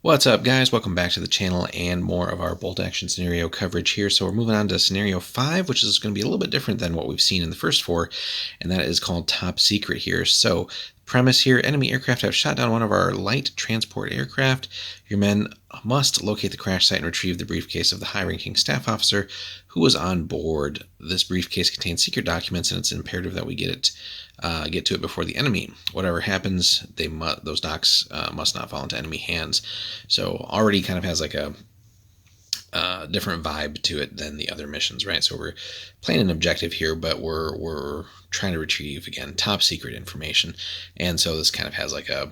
What's up, guys? Welcome back to the channel and more of our bolt action scenario coverage here. So we're moving on to scenario 5, which is going to be a little bit different than what we've seen in the first 4, and that is called Top Secret here. So premise here, enemy aircraft have shot down one of our light transport aircraft. Your men must locate the crash site and retrieve the briefcase of the high-ranking staff officer who was on board. This briefcase contains secret documents, and it's imperative that we get to it before the enemy. Whatever happens, those docs must not fall into enemy hands. So already kind of has like a different vibe to it than the other missions, right? So we're playing an objective here, but we're trying to retrieve, again, top secret information, and so this kind of has like a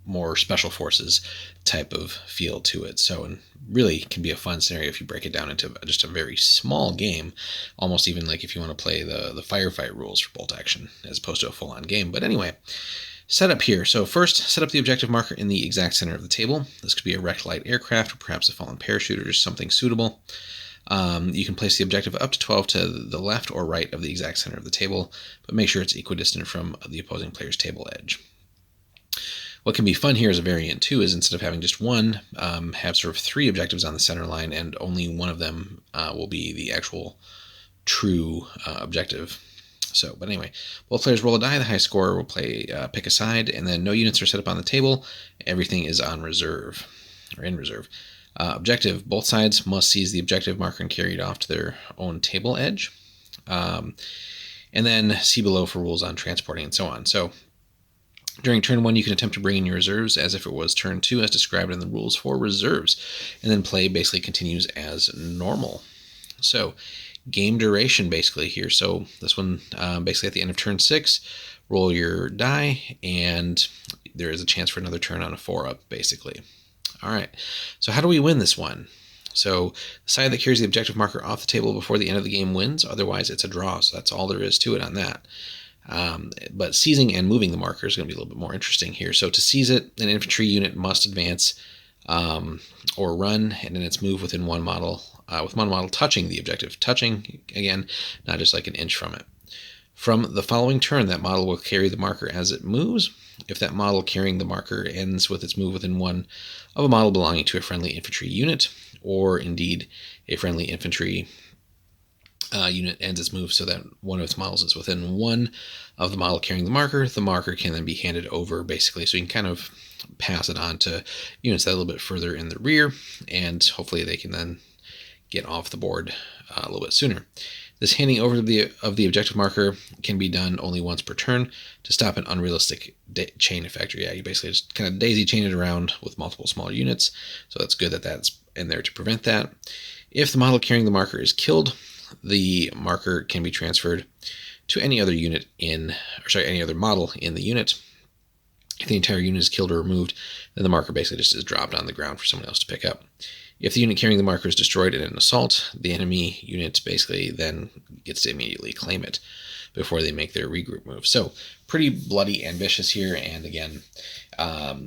more special forces type of feel to it. So, and really can be a fun scenario if you break it down into just a very small game, almost even like if you want to play the firefight rules for bolt action as opposed to a full-on game. But anyway, setup here. So first, set up the objective marker in the exact center of the table. This could be a wrecked light aircraft or perhaps a fallen parachute or just something suitable. You can place the objective up to 12 to the left or right of the exact center of the table, but make sure it's equidistant from the opposing player's table edge. What can be fun here as a variant too is instead of having just one, have sort of 3 objectives on the center line, and only one of them will be the actual true objective. So, but anyway, both players roll a die. The high scorer will pick a side, and then no units are set up on the table. Everything is on reserve, or in reserve. Objective, both sides must seize the objective marker and carry it off to their own table edge. And then see below for rules on transporting and so on. So during turn 1, you can attempt to bring in your reserves as if it was turn 2 as described in the rules for reserves. And then play basically continues as normal. So game duration basically here. So this one basically at the end of turn 6, roll your die, and there is a chance for another turn on a 4-up basically. All right, so how do we win this one? So the side that carries the objective marker off the table before the end of the game wins. Otherwise, it's a draw. So that's all there is to it on that. But seizing and moving the marker is going to be a little bit more interesting here. So to seize it, an infantry unit must advance or run, and then it's move within one model, with one model touching the objective. Touching, again, not just like an inch from it. From the following turn, that model will carry the marker as it moves. If that model carrying the marker ends with its move within one of a model belonging to a friendly infantry unit, or indeed a friendly infantry unit ends its move so that one of its models is within one of the model carrying the marker can then be handed over basically. So you can kind of pass it on to units that are a little bit further in the rear, and hopefully they can then get off the board a little bit sooner. This handing over of the objective marker can be done only once per turn to stop an unrealistic chain effect. Yeah, you basically just kind of daisy chain it around with multiple smaller units. So that's good that that's in there to prevent that. If the model carrying the marker is killed, the marker can be transferred to any other any other model in the unit. If the entire unit is killed or removed, then the marker basically just is dropped on the ground for someone else to pick up. If the unit carrying the marker is destroyed in an assault, the enemy unit basically then gets to immediately claim it before they make their regroup move. So pretty bloody ambitious here, and again,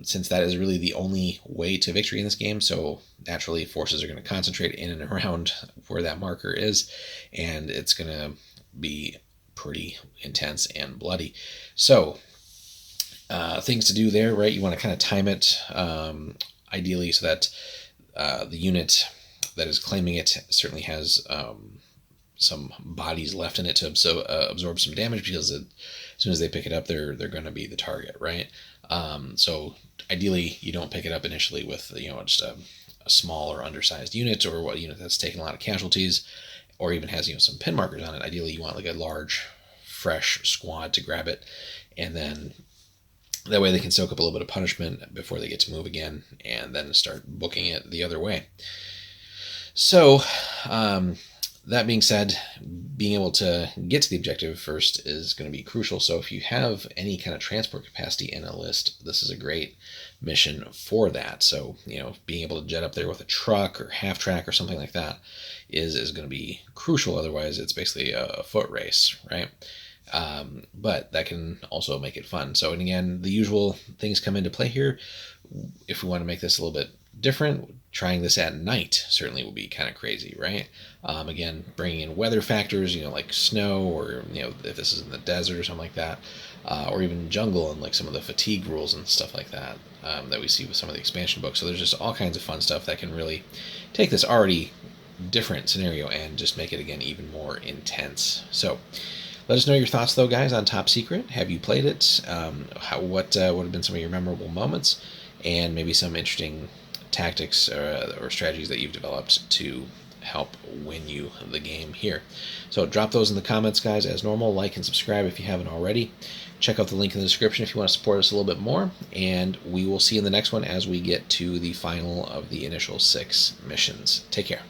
since that is really the only way to victory in this game, so naturally forces are going to concentrate in and around where that marker is, and it's going to be pretty intense and bloody. So things to do there, right? You want to kind of time it ideally so that the unit that is claiming it certainly has some bodies left in it to absorb some damage, because as soon as they pick it up, they're going to be the target, right? So ideally, you don't pick it up initially with just a small or undersized unit, or what unit that's taken a lot of casualties, or even has some pin markers on it. Ideally, you want like a large, fresh squad to grab it, and then that way they can soak up a little bit of punishment before they get to move again, and then start booking it the other way. So that being said, being able to get to the objective first is going to be crucial. So if you have any kind of transport capacity in a list, this is a great mission for that. So, being able to jet up there with a truck or half track or something like that is going to be crucial. Otherwise, it's basically a foot race, right? But that can also make it fun. So, and again, the usual things come into play here. If we want to make this a little bit different. Trying this at night certainly would be kind of crazy, right? Again, bringing in weather factors, like snow, or if this is in the desert or something like that, or even jungle and like some of the fatigue rules and stuff like that that we see with some of the expansion books. So there's just all kinds of fun stuff that can really take this already different scenario and just make it again even more intense. So let us know your thoughts, though, guys, on Top Secret. Have you played it? What have been some of your memorable moments, and maybe some interesting tactics or strategies that you've developed to help win you the game here. So drop those in the comments, guys. As normal, like and subscribe if you haven't already. Check out the link in the description if you want to support us a little bit more, and we will see you in the next one as we get to the final of the initial 6 missions. Take care.